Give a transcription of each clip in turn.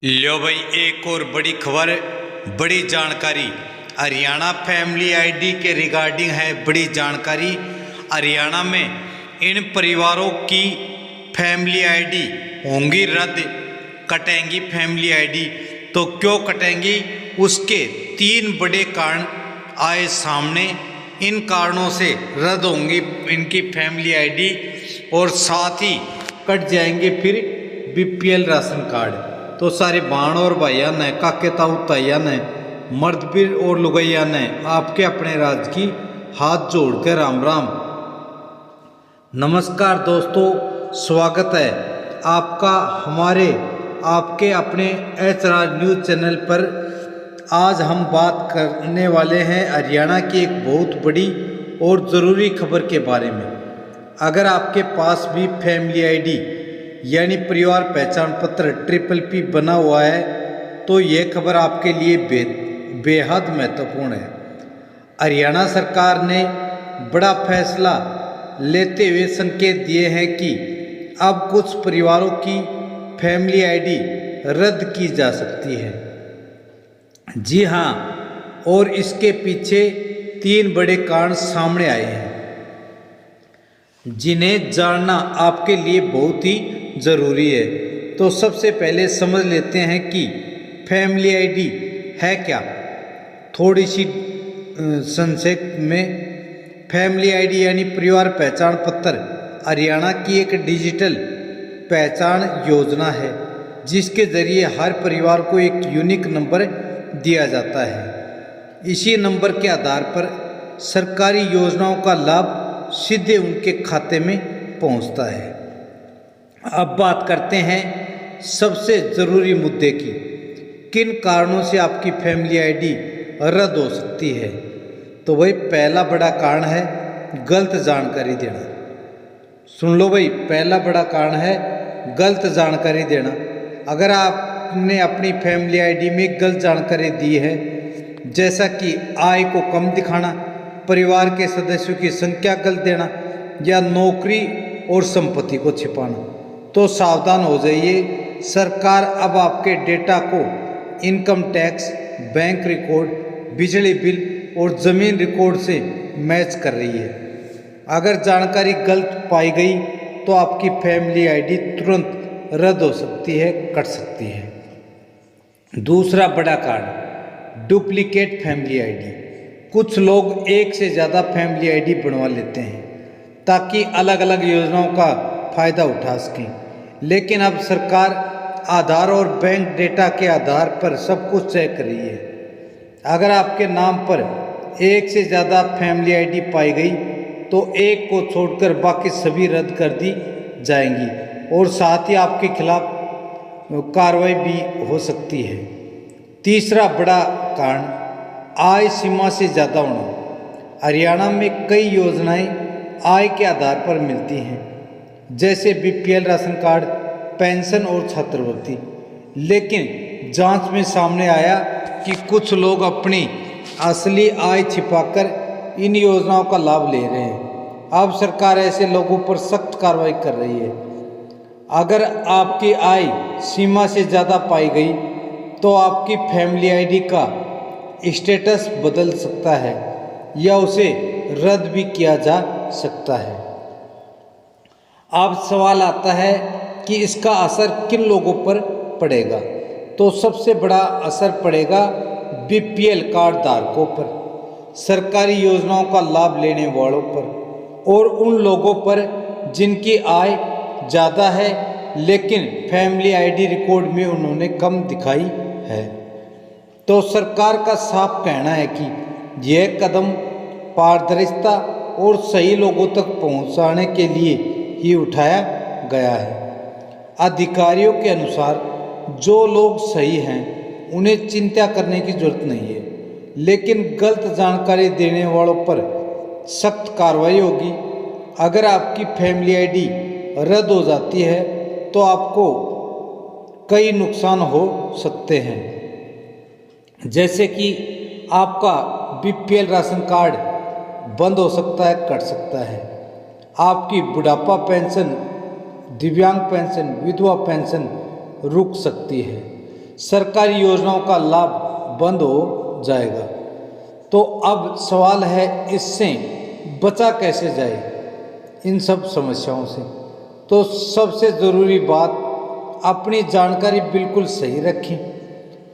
लो भाई, एक और बड़ी खबर, बड़ी जानकारी हरियाणा फैमिली आईडी के रिगार्डिंग है। बड़ी जानकारी, हरियाणा में इन परिवारों की फैमिली आईडी होंगी रद्द, कटेंगी फैमिली आईडी। तो क्यों कटेंगी, उसके 3 बड़े कारण आए सामने। इन कारणों से रद्द होंगी इनकी फैमिली आईडी और साथ ही कट जाएंगे फिर बीपीएल राशन कार्ड। तो सारे बाण और भाइया ने, काके ताऊ ताइया ने, मर्दबीर और लुगैया ने आपके अपने राज की हाथ जोड़ के राम राम। नमस्कार दोस्तों, स्वागत है आपका हमारे आपके अपने एच राज न्यूज़ चैनल पर। आज हम बात करने वाले हैं हरियाणा की एक बहुत बड़ी और ज़रूरी खबर के बारे में। अगर आपके पास भी फैमिली आईडी यानी परिवार पहचान पत्र PPP बना हुआ है तो ये खबर आपके लिए बेहद महत्वपूर्ण है। हरियाणा सरकार ने बड़ा फैसला लेते हुए संकेत दिए हैं कि अब कुछ परिवारों की फैमिली आईडी रद्द की जा सकती है। जी हाँ, और इसके पीछे 3 बड़े कारण सामने आए हैं जिन्हें जानना आपके लिए बहुत ही ज़रूरी है। तो सबसे पहले समझ लेते हैं कि फैमिली आईडी है क्या। थोड़ी सी संक्षेप में, फैमिली आईडी यानी परिवार पहचान पत्र हरियाणा की एक डिजिटल पहचान योजना है जिसके ज़रिए हर परिवार को एक यूनिक नंबर दिया जाता है। इसी नंबर के आधार पर सरकारी योजनाओं का लाभ सीधे उनके खाते में पहुंचता है। अब बात करते हैं सबसे ज़रूरी मुद्दे की, किन कारणों से आपकी फैमिली आईडी रद्द हो सकती है। तो भाई, पहला बड़ा कारण है गलत जानकारी देना। सुन लो भाई, पहला बड़ा कारण है गलत जानकारी देना। अगर आपने अपनी फैमिली आईडी में गलत जानकारी दी है, जैसा कि आय को कम दिखाना, परिवार के सदस्यों की संख्या गलत देना या नौकरी और संपत्ति को छिपाना, तो सावधान हो जाइए। सरकार अब आपके डेटा को इनकम टैक्स, बैंक रिकॉर्ड, बिजली बिल और ज़मीन रिकॉर्ड से मैच कर रही है। अगर जानकारी गलत पाई गई तो आपकी फैमिली आईडी तुरंत रद्द हो सकती है, कट सकती है। दूसरा बड़ा कारण डुप्लीकेट फैमिली आईडी। कुछ लोग एक से ज़्यादा फैमिली आईडी बनवा लेते हैं ताकि अलग अलग योजनाओं का फ़ायदा उठा सकें, लेकिन अब सरकार आधार और बैंक डेटा के आधार पर सब कुछ चेक कर रही है। अगर आपके नाम पर एक से ज़्यादा फैमिली आईडी पाई गई तो एक को छोड़कर बाकी सभी रद्द कर दी जाएंगी और साथ ही आपके खिलाफ कार्रवाई भी हो सकती है। तीसरा बड़ा कारण आय सीमा से ज़्यादा होना। हरियाणा में कई योजनाएं आय के आधार पर मिलती हैं, जैसे बीपीएल राशन कार्ड, पेंशन और छात्रवृत्ति। लेकिन जांच में सामने आया कि कुछ लोग अपनी असली आय छिपाकर इन योजनाओं का लाभ ले रहे हैं। अब सरकार ऐसे लोगों पर सख्त कार्रवाई कर रही है। अगर आपकी आय सीमा से ज़्यादा पाई गई तो आपकी फैमिली आईडी का स्टेटस बदल सकता है या उसे रद्द भी किया जा सकता है। अब सवाल आता है कि इसका असर किन लोगों पर पड़ेगा। तो सबसे बड़ा असर पड़ेगा बीपीएल कार्ड धारकों पर, सरकारी योजनाओं का लाभ लेने वालों पर और उन लोगों पर जिनकी आय ज़्यादा है लेकिन फैमिली आईडी रिकॉर्ड में उन्होंने कम दिखाई है। तो सरकार का साफ कहना है कि यह कदम पारदर्शिता और सही लोगों तक पहुंचाने के लिए ही उठाया गया है। अधिकारियों के अनुसार जो लोग सही हैं उन्हें चिंता करने की जरूरत नहीं है, लेकिन गलत जानकारी देने वालों पर सख्त कार्रवाई होगी। अगर आपकी फैमिली आईडी रद्द हो जाती है तो आपको कई नुकसान हो सकते हैं, जैसे कि आपका बीपीएल राशन कार्ड बंद हो सकता है, कट सकता है। आपकी बुढ़ापा पेंशन, दिव्यांग पेंशन, विधवा पेंशन रुक सकती है। सरकारी योजनाओं का लाभ बंद हो जाएगा। तो अब सवाल है, इससे बचा कैसे जाए इन सब समस्याओं से। तो सबसे ज़रूरी बात, अपनी जानकारी बिल्कुल सही रखें,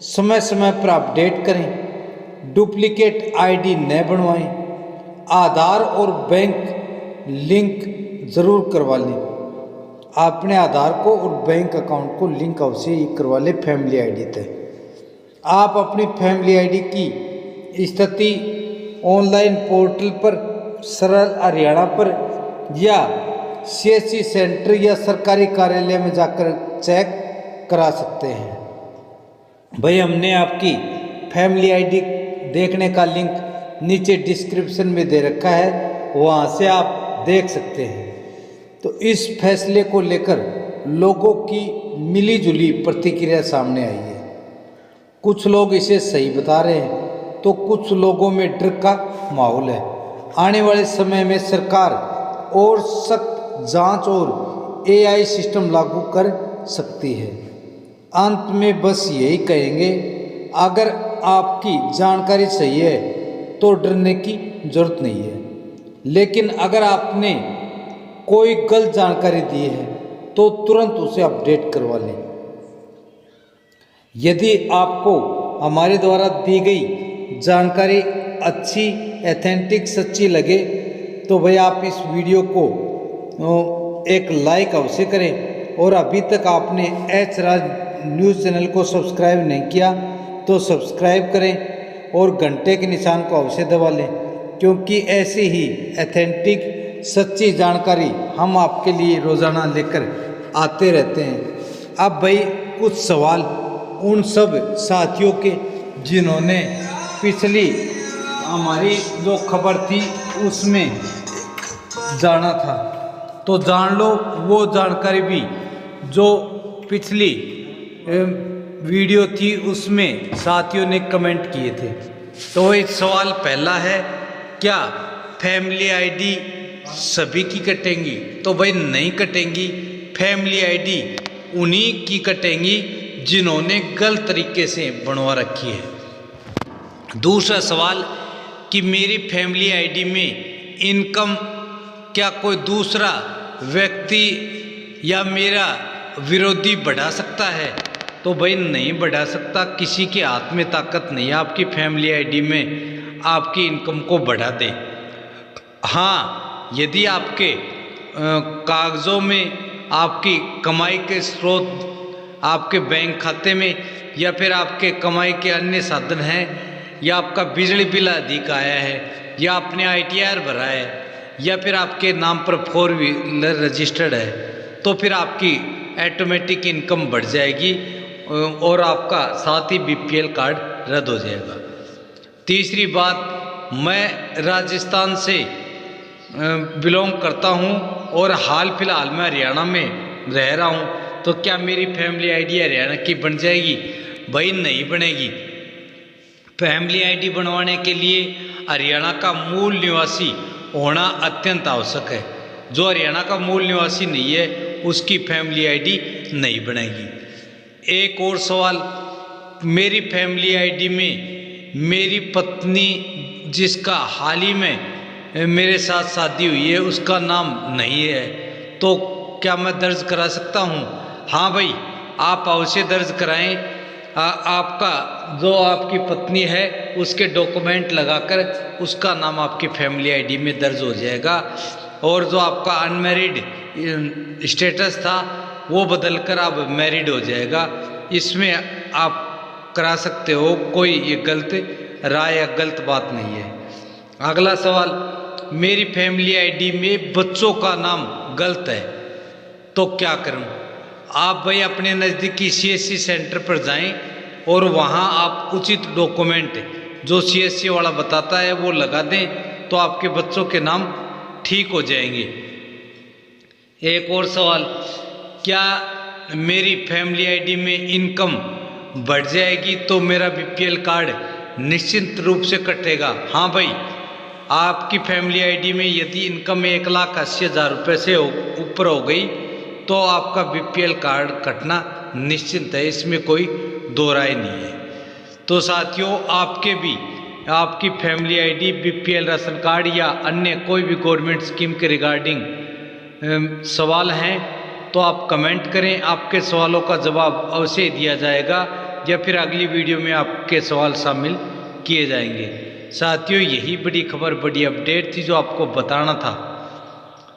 समय समय पर अपडेट करें, डुप्लीकेट आईडी न बनवाएं, आधार और बैंक लिंक ज़रूर करवा लें। अपने आधार को और बैंक अकाउंट को लिंक अवश्य ही करवा लें फैमिली आईडी तक। आप अपनी फैमिली आईडी की स्थिति ऑनलाइन पोर्टल पर, सरल हरियाणा पर या CSC सेंटर या सरकारी कार्यालय में जाकर चेक करा सकते हैं। भाई, हमने आपकी फैमिली आईडी देखने का लिंक नीचे डिस्क्रिप्शन में दे रखा है, वहाँ से आप देख सकते हैं। तो इस फैसले को लेकर लोगों की मिली जुली प्रतिक्रिया सामने आई है। कुछ लोग इसे सही बता रहे हैं तो कुछ लोगों में डर का माहौल है। आने वाले समय में सरकार और सख्त जांच और AI सिस्टम लागू कर सकती है। अंत में बस यही कहेंगे, अगर आपकी जानकारी सही है तो डरने की जरूरत नहीं है, लेकिन अगर आपने कोई गलत जानकारी दी है तो तुरंत उसे अपडेट करवा लें। यदि आपको हमारे द्वारा दी गई जानकारी अच्छी, ऑथेंटिक, सच्ची लगे तो भाई आप इस वीडियो को एक लाइक अवश्य करें, और अभी तक आपने एच राज न्यूज़ चैनल को सब्सक्राइब नहीं किया तो सब्सक्राइब करें और घंटे के निशान को अवश्य दबा लें, क्योंकि ऐसी ही ऑथेंटिक, सच्ची जानकारी हम आपके लिए रोज़ाना लेकर आते रहते हैं। अब भाई कुछ सवाल उन सब साथियों के जिन्होंने पिछली हमारी जो खबर थी उसमें जाना था, तो जान लो वो जानकारी भी जो पिछली वीडियो थी उसमें साथियों ने कमेंट किए थे। तो एक सवाल पहला है, क्या फैमिली आईडी सभी की कटेंगी? तो भाई नहीं कटेंगी। फैमिली आईडी उन्हीं की कटेंगी जिन्होंने गलत तरीके से बनवा रखी है। दूसरा सवाल कि मेरी फैमिली आईडी में इनकम क्या कोई दूसरा व्यक्ति या मेरा विरोधी बढ़ा सकता है? तो भाई नहीं बढ़ा सकता। किसी के हाथ में ताकत नहीं है आपकी फैमिली आईडी में आपकी इनकम को बढ़ा दे। हाँ, यदि आपके कागज़ों में आपकी कमाई के स्रोत आपके बैंक खाते में या फिर आपके कमाई के अन्य साधन हैं, या आपका बिजली बिल अधिक आया है, या आपने ITR भरा है, या फिर आपके नाम पर 4 व्हीलर रजिस्टर्ड है, तो फिर आपकी ऑटोमेटिक इनकम बढ़ जाएगी और आपका साथ ही BPL कार्ड रद्द हो जाएगा। तीसरी बात, मैं राजस्थान से बिलोंग करता हूं और हाल फिलहाल मैं हरियाणा में रह रहा हूं, तो क्या मेरी फैमिली आईडी हरियाणा की बन जाएगी? भाई नहीं बनेगी। फैमिली आईडी बनवाने के लिए हरियाणा का मूल निवासी होना अत्यंत आवश्यक है। जो हरियाणा का मूल निवासी नहीं है उसकी फैमिली आईडी नहीं बनेगी। एक और सवाल, मेरी फैमिली आईडी में मेरी पत्नी जिसका हाल ही में मेरे साथ शादी हुई है उसका नाम नहीं है, तो क्या मैं दर्ज करा सकता हूँ? हाँ भाई, आप अवश्य दर्ज कराएं। आपका जो आपकी पत्नी है उसके डॉक्यूमेंट लगाकर उसका नाम आपकी फैमिली आईडी में दर्ज हो जाएगा, और जो आपका अनमैरिड स्टेटस था वो बदलकर अब मैरिड हो जाएगा। इसमें आप करा सकते हो, कोई ये गलत राय या गलत बात नहीं है। अगला सवाल, मेरी फैमिली आईडी में बच्चों का नाम गलत है तो क्या करूं? आप भाई अपने नज़दीकी CSC सेंटर पर जाएं और वहां आप उचित डॉक्यूमेंट जो CSC वाला बताता है वो लगा दें, तो आपके बच्चों के नाम ठीक हो जाएंगे। एक और सवाल, क्या मेरी फैमिली आईडी में इनकम बढ़ जाएगी तो मेरा BPL कार्ड निश्चित रूप से कटेगा? हाँ भाई, आपकी फैमिली आईडी में यदि इनकम 1,80,000 रुपये से ऊपर हो गई तो आपका BPL कार्ड कटना निश्चित है, इसमें कोई दो राय नहीं है। तो साथियों, आपके भी आपकी family ID, BPL ration card या अन्य कोई भी गवर्नमेंट स्कीम के रिगार्डिंग सवाल हैं तो आप कमेंट करें, आपके सवालों का जवाब अवश्य दिया जाएगा या फिर अगली वीडियो में आपके सवाल शामिल किए जाएंगे। साथियों, यही बड़ी खबर, बड़ी अपडेट थी जो आपको बताना था।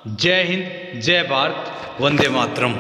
जय हिंद, जय भारत, वंदे मातरम।